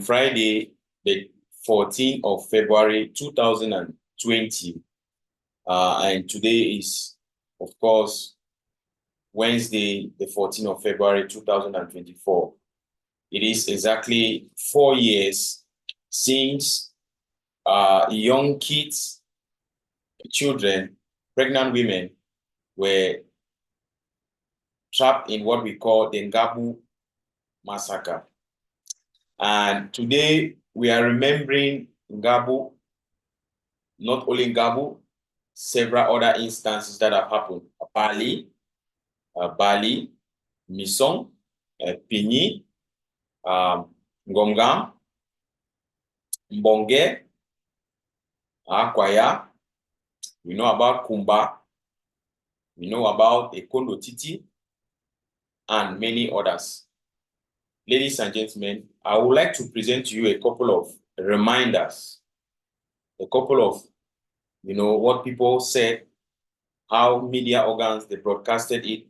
Friday, the 14th of February 2020. And today is, of course, Wednesday, the 14th of February 2024. It is exactly 4 years since young kids, children, pregnant women were trapped in what we call the Ngarbuh massacre. And today we are remembering Ngarbuh, not only Ngarbuh, several other instances that have happened. Bali, Missong, Pinyin, Ngomgham, Mbonge, Akwaya. We know about Kumba. We know about Ekondo Titi, and many others. Ladies and gentlemen, I would like to present to you a couple of reminders, a couple of, what people said, how media organs, they broadcasted it,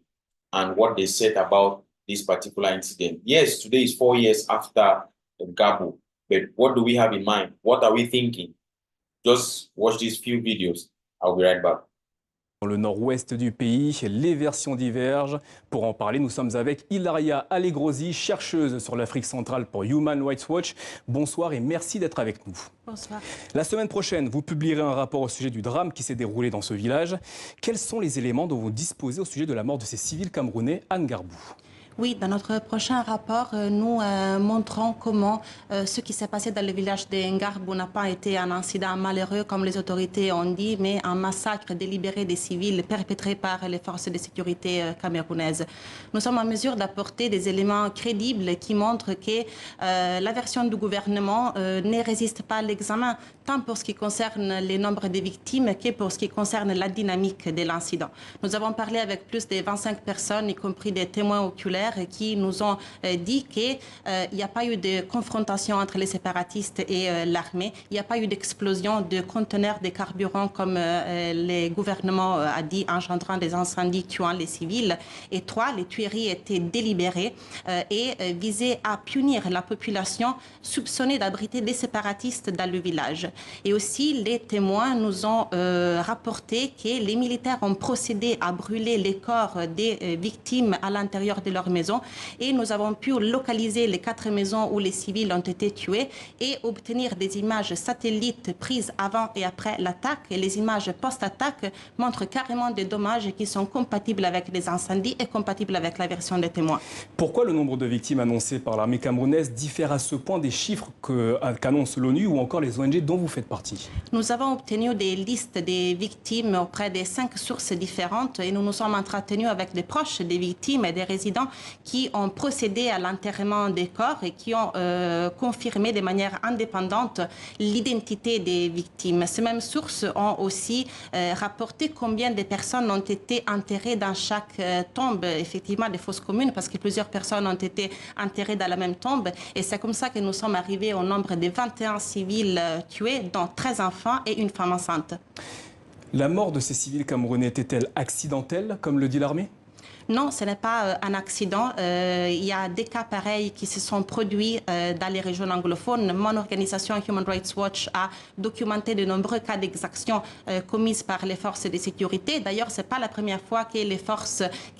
and what they said about this particular incident. Yes, today is 4 years after Ngarbuh, but what do we have in mind? What are we thinking? Just watch these few videos. I'll be right back. Dans le nord-ouest du pays, les versions divergent. Pour en parler, nous sommes avec Ilaria Allegrosi, chercheuse sur l'Afrique centrale pour Human Rights Watch. Bonsoir et merci d'être avec nous. Bonsoir. La semaine prochaine, vous publierez un rapport au sujet du drame qui s'est déroulé dans ce village. Quels sont les éléments dont vous disposez au sujet de la mort de ces civils camerounais à Ngarbuh ? Oui, dans notre prochain rapport, nous montrons comment ce qui s'est passé dans le village de Ngarbuh n'a pas été un incident malheureux, comme les autorités ont dit, mais un massacre délibéré des civils perpétré par les forces de sécurité camerounaises. Nous sommes en mesure d'apporter des éléments crédibles qui montrent que la version du gouvernement ne résiste pas à l'examen, tant pour ce qui concerne les nombres de victimes que pour ce qui concerne la dynamique de l'incident. Nous avons parlé avec plus de 25 personnes, y compris des témoins oculaires, qui nous ont dit qu'il n'y a pas eu de confrontation entre les séparatistes et l'armée. Il n'y a pas eu d'explosion de conteneurs de carburant comme le gouvernement a dit, engendrant des incendies tuant les civils. Et 3, les tueries étaient délibérées et visaient à punir la population soupçonnée d'abriter des séparatistes dans le village. Et aussi, les témoins nous ont rapporté que les militaires ont procédé à brûler les corps des victimes à l'intérieur de leur maison et nous avons pu localiser les 4 maisons où les civils ont été tués et obtenir des images satellites prises avant et après l'attaque. Et les images post-attaque montrent carrément des dommages qui sont compatibles avec les incendies et compatibles avec la version des témoins. Pourquoi le nombre de victimes annoncées par l'armée camerounaise diffère à ce point des chiffres qu'annonce l'ONU ou encore les ONG dont vous faites partie? Nous avons obtenu des listes des victimes auprès de 5 sources différentes et nous nous sommes entretenus avec des proches des victimes et des résidents qui ont procédé à l'enterrement des corps et qui ont confirmé de manière indépendante l'identité des victimes. Ces mêmes sources ont aussi rapporté combien de personnes ont été enterrées dans chaque tombe, effectivement des fosses communes, parce que plusieurs personnes ont été enterrées dans la même tombe. Et c'est comme ça que nous sommes arrivés au nombre de 21 civils tués, dont 13 enfants et une femme enceinte. La mort de ces civils camerounais était-elle accidentelle, comme le dit l'armée ? Non, ce n'est pas un accident. Il y a des cas pareils qui se sont produits dans les régions anglophones. Mon organisation Human Rights Watch a documenté de nombreux cas d'exactions commises par les forces de sécurité. D'ailleurs, ce n'est pas la première fois que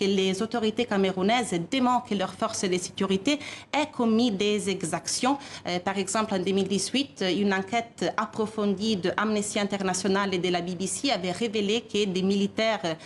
les autorités camerounaises démontrent que leurs forces de sécurité aient commis des exactions. Par exemple, en 2018, une enquête approfondie de Amnesty International et de la BBC avait révélé que des militaires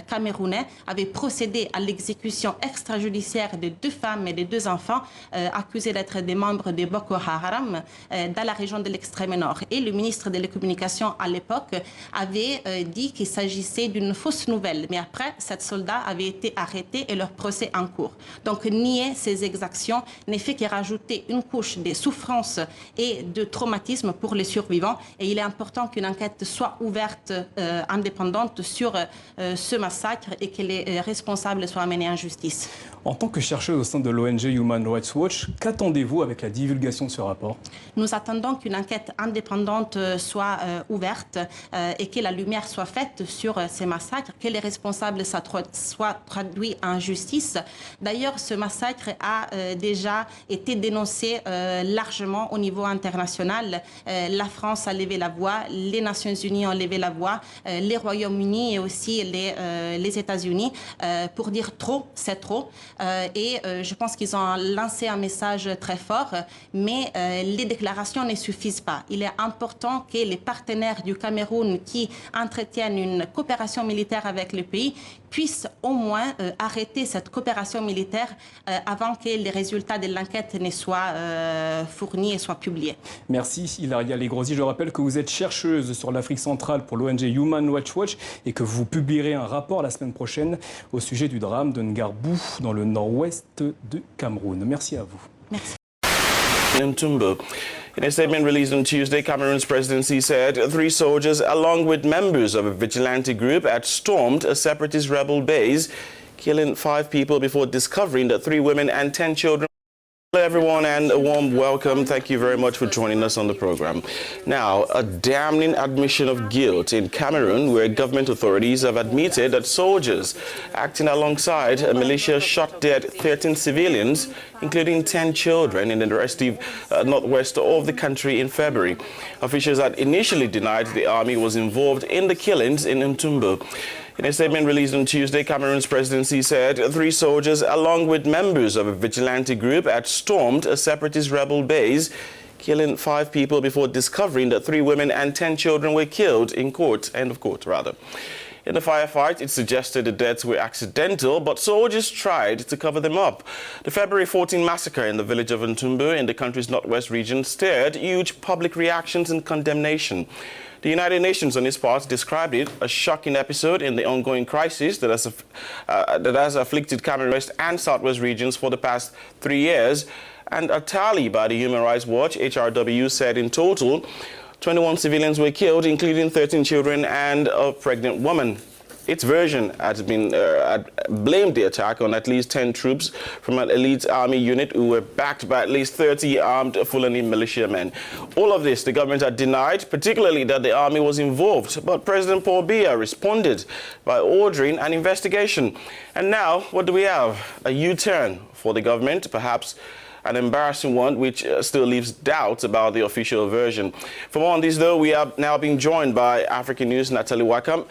camerounais avaient procédé à l'exécution extrajudiciaire de 2 femmes et de 2 enfants accusés d'être des membres de Boko Haram dans la région de l'extrême nord. Et le ministre de la Communication à l'époque avait dit qu'il s'agissait d'une fausse nouvelle. Mais après, 7 soldats avaient été arrêtés et leur procès en cours. Donc nier ces exactions ne fait que rajouter une couche de souffrance et de traumatisme pour les survivants. Et il est important qu'une enquête soit ouverte, indépendante sur ce massacre et que les responsables responsables soient menés en justice. En tant que chercheuse au sein de l'ONG Human Rights Watch, qu'attendez-vous avec la divulgation de ce rapport? Nous attendons qu'une enquête indépendante soit ouverte et que la lumière soit faite sur ces massacres, que les responsables soient traduits en justice. D'ailleurs, ce massacre a déjà été dénoncé largement au niveau international. La France a levé la voix, les Nations Unies ont levé la voix, les Royaumes-Unis et aussi les États-Unis pour dire trop, c'est trop. Et je pense qu'ils ont lancé un message très fort, mais les déclarations ne suffisent pas. Il est important que les partenaires du Cameroun qui entretiennent une coopération militaire avec le pays puissent au moins arrêter cette coopération militaire avant que les résultats de l'enquête ne soient fournis et soient publiés. Merci Ilaria Legrosi. Je rappelle que vous êtes chercheuse sur l'Afrique centrale pour l'ONG Human Rights Watch et que vous publierez un rapport la semaine prochaine au sujet du drame de Ngarbuh dans le nord-ouest du Cameroun. Merci à vous. Merci. In a statement released on Tuesday, Cameroon's presidency said 3 soldiers, along with members of a vigilante group, had stormed a separatist rebel base, killing 5 people before discovering that 3 women and 10 children. Hello everyone and a warm welcome. Thank you very much for joining us on the program. Now, a damning admission of guilt in Cameroon, where government authorities have admitted that soldiers acting alongside a militia shot dead 13 civilians, including 10 children in the northwest of the country in February. Officials had initially denied the army was involved in the killings in Ntumbo. In a statement released on Tuesday, Cameroon's presidency said 3 soldiers, along with members of a vigilante group, had stormed a separatist rebel base, killing 5 people before discovering that 3 women and 10 children were killed in court, end of court, rather. In the firefight, it suggested the deaths were accidental, but soldiers tried to cover them up. The February 14 massacre in the village of Ntumbo in the country's northwest region stirred huge public reactions and condemnation. The United Nations, on its part, described it a shocking episode in the ongoing crisis that has afflicted Cameroon West and Southwest regions for the past 3 years. And a tally by the Human Rights Watch, HRW, said in total, 21 civilians were killed, including 13 children and a pregnant woman. Its version had blamed the attack on at least 10 troops from an elite army unit who were backed by at least 30 armed Fulani militiamen. All of this the government had denied, particularly that the army was involved. But President Paul Biya responded by ordering an investigation. And now, what do we have? A U-turn for the government, perhaps an embarrassing one, which still leaves doubts about the official version. For more on this, though, we are now being joined by African News' Natalie Wakam.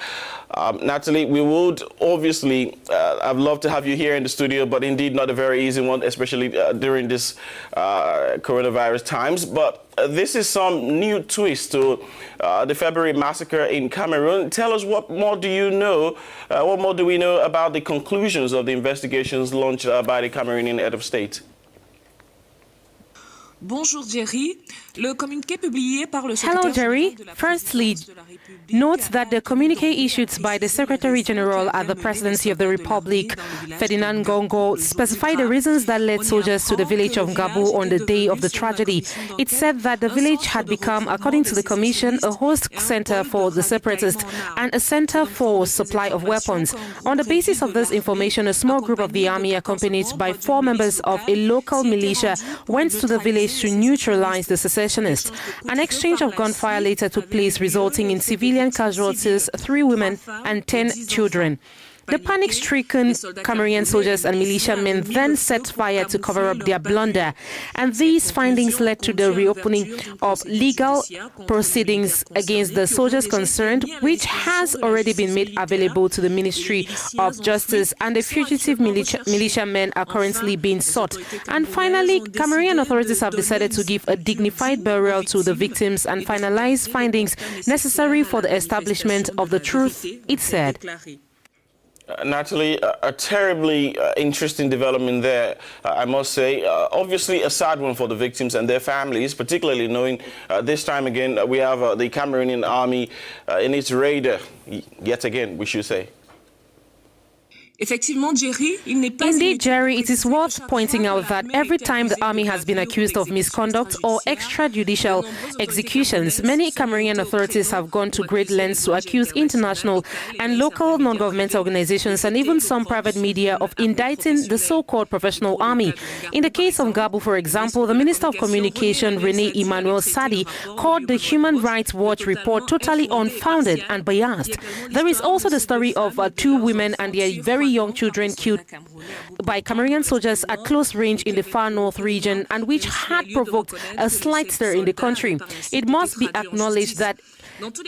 Natalie, we would obviously I'd love to have you here in the studio, but indeed not a very easy one, especially during this coronavirus times. But this is some new twist to the February massacre in Cameroon. Tell us, what more do you know? What more do we know about the conclusions of the investigations launched by the Cameroonian head of state? Bonjour Jerry. Le communiqué publié par le Hello, Jerry. Firstly, note that the communiqué issued by the Secretary General at the Presidency of the Republic, Ferdinand Gongo, specified the reasons that led soldiers to the village of Ngarbuh on the day of the tragedy. It said that the village had become, according to the Commission, a host center for the separatists and a center for supply of weapons. On the basis of this information, a small group of the army, accompanied by 4 members of a local militia, went to the village to neutralize the secessionists. An exchange of gunfire later took place, resulting in civilian casualties, 3 women and 10 children. The panic-stricken Cameroonian soldiers and militiamen then set fire to cover up their blunder, and these findings led to the reopening of legal proceedings against the soldiers concerned, which has already been made available to the Ministry of Justice, and the fugitive militiamen are currently being sought. And finally, Cameroonian authorities have decided to give a dignified burial to the victims and finalize findings necessary for the establishment of the truth, it said. Natalie, a terribly interesting development there, I must say. Obviously a sad one for the victims and their families, particularly knowing this time again we have the Cameroonian army in its raid, yet again, we should say. Indeed, Jerry, it is worth pointing out that every time the army has been accused of misconduct or extrajudicial executions, many Cameroonian authorities have gone to great lengths to accuse international and local non-governmental organizations and even some private media of indicting the so-called professional army. In the case of Ngarbuh, for example, the Minister of Communication, René Emmanuel Sadi, called the Human Rights Watch report totally unfounded and biased. There is also the story of two women and their very young children killed by Cameroonian soldiers at close range in the far north region, and which had provoked a slight stir in the country. It must be acknowledged that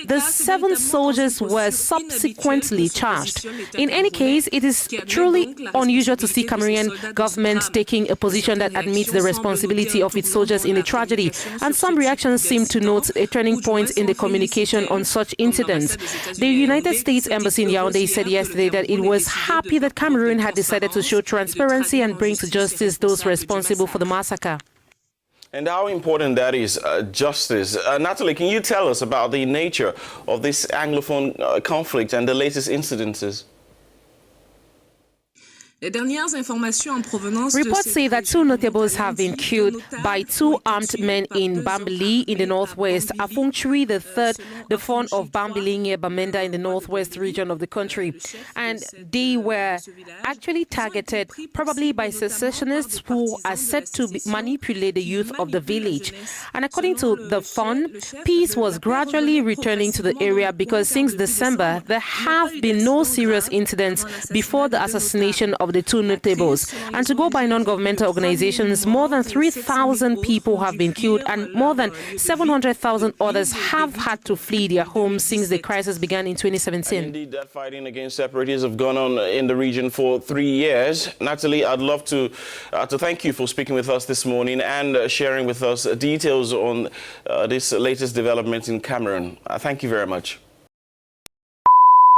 the 7 soldiers were subsequently charged. In any case, it is truly unusual to see Cameroonian government taking a position that admits the responsibility of its soldiers in a tragedy, and some reactions seem to note a turning point in the communication on such incidents. The United States Embassy in Yaoundé said yesterday that it was happy that Cameroon had decided to show transparency and bring to justice those responsible for the massacre. And how important that is, justice. Natalie, can you tell us about the nature of this Anglophone conflict and the latest incidences? Reports say that 2 notables have been killed by 2 armed men in Bambili in the northwest, Afunchui the font of Bambili near Bamenda in the northwest region of the country. And they were actually targeted probably by secessionists who are said to manipulate the youth of the village. And according to the font, peace was gradually returning to the area because since December, there have been no serious incidents before the assassination of the 2 notables. And to go by non-governmental organizations, more than 3,000 people have been killed and more than 700,000 others have had to flee their homes since the crisis began in 2017. Indeed, that fighting against separatists have gone on in the region for 3 years. Natalie, I'd love to thank you for speaking with us this morning and sharing with us details on this latest development in Cameroon. Thank you very much.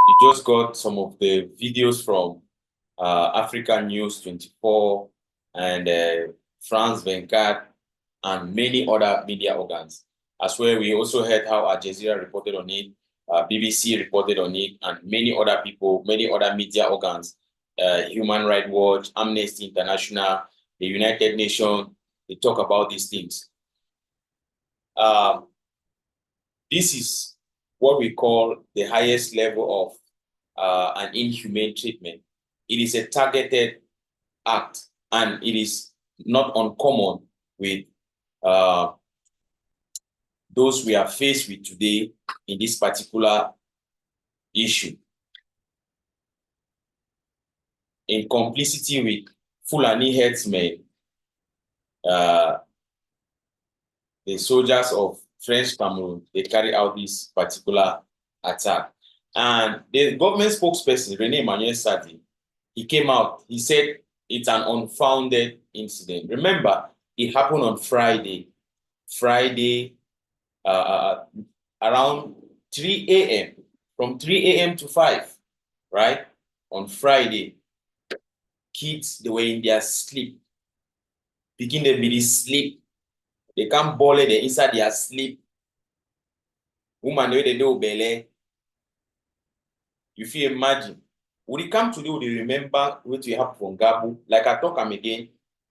You just got some of the videos from African News 24 and France 24 and many other media organs. As well, we also heard how Al Jazeera reported on it, BBC reported on it, and many other people, many other media organs, Human Rights Watch, Amnesty International, the United Nations, they talk about these things. This is what we call the highest level of an inhumane treatment. It is a targeted act, and it is not uncommon with those we are faced with today in this particular issue. In complicity with Fulani headsmen, the soldiers of French Cameroon, they carry out this particular attack. And the government spokesperson, René Emmanuel Sadi, he came out, he said it's an unfounded incident. Remember, it happened on Friday around 3 a.m., from 3 a.m. to 5, right? On Friday, kids, they were in their sleep. Begin to be sleep. They can't ball it inside their sleep. Woman, they do belly. You feel imagine. When it come today, we remember what we happened from Ngarbuh. Like I talk again,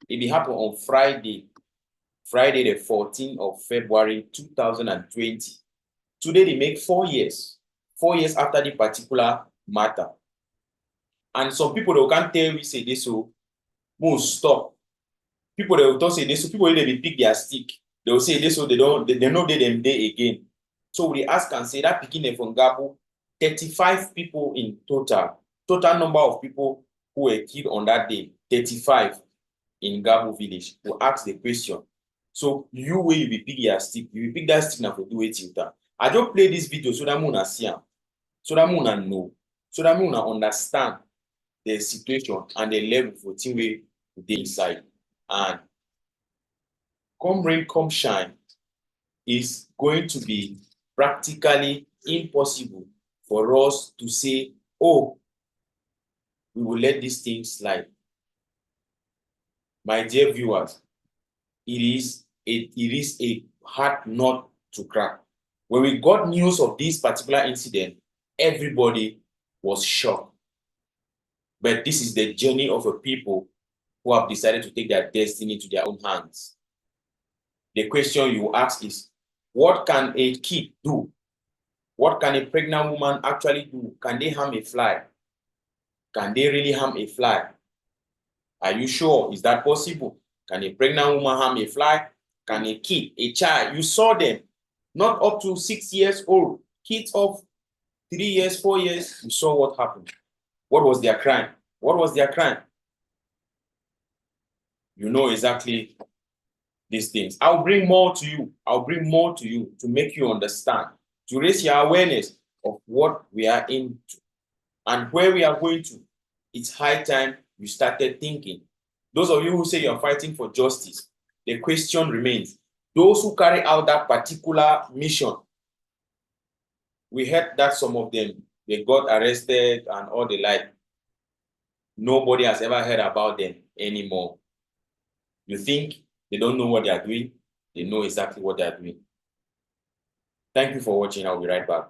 it will happen on Friday the 14th of February 2020. Today they make 4 years. 4 years after the particular matter. And some people they can't tell we say this so must stop. People they will talk say this so people they pick their stick. They will say this so they know they them day again. So we ask and say that beginning from Ngarbuh, 35 people in total. Total number of people who were killed on that day, 35 in Ngarbuh village. We ask the question. So you will be pick your stick. You will pick that stick now for do it. I just play this video so that Muna see, so that Muna know, so that Muna understand the situation and the level for thing we dey inside. And come rain, come shine, is going to be practically impossible for us to say, oh, we will let these things slide. My dear viewers, it is a hard nut to crack. When we got news of this particular incident, everybody was shocked. But this is the journey of a people who have decided to take their destiny into their own hands. The question you ask is, what can a kid do? What can a pregnant woman actually do? Can they harm a fly? Can they really harm a fly? Are you sure? Is that possible? Can a pregnant woman harm a fly? Can a kid, a child, you saw them, not up to 6 years old, kids of 3 years, 4 years, you saw what happened. What was their crime? What was their crime? You know exactly these things. I'll bring more to you. I'll bring more to you to make you understand, to raise your awareness of what we are into and where we are going to. It's high time you started thinking. Those of you who say you're fighting for justice, the question remains, those who carry out that particular mission, we heard that some of them, they got arrested and all the like. Nobody has ever heard about them anymore. You think they don't know what they are doing? They know exactly what they are doing. Thank you for watching. I'll be right back.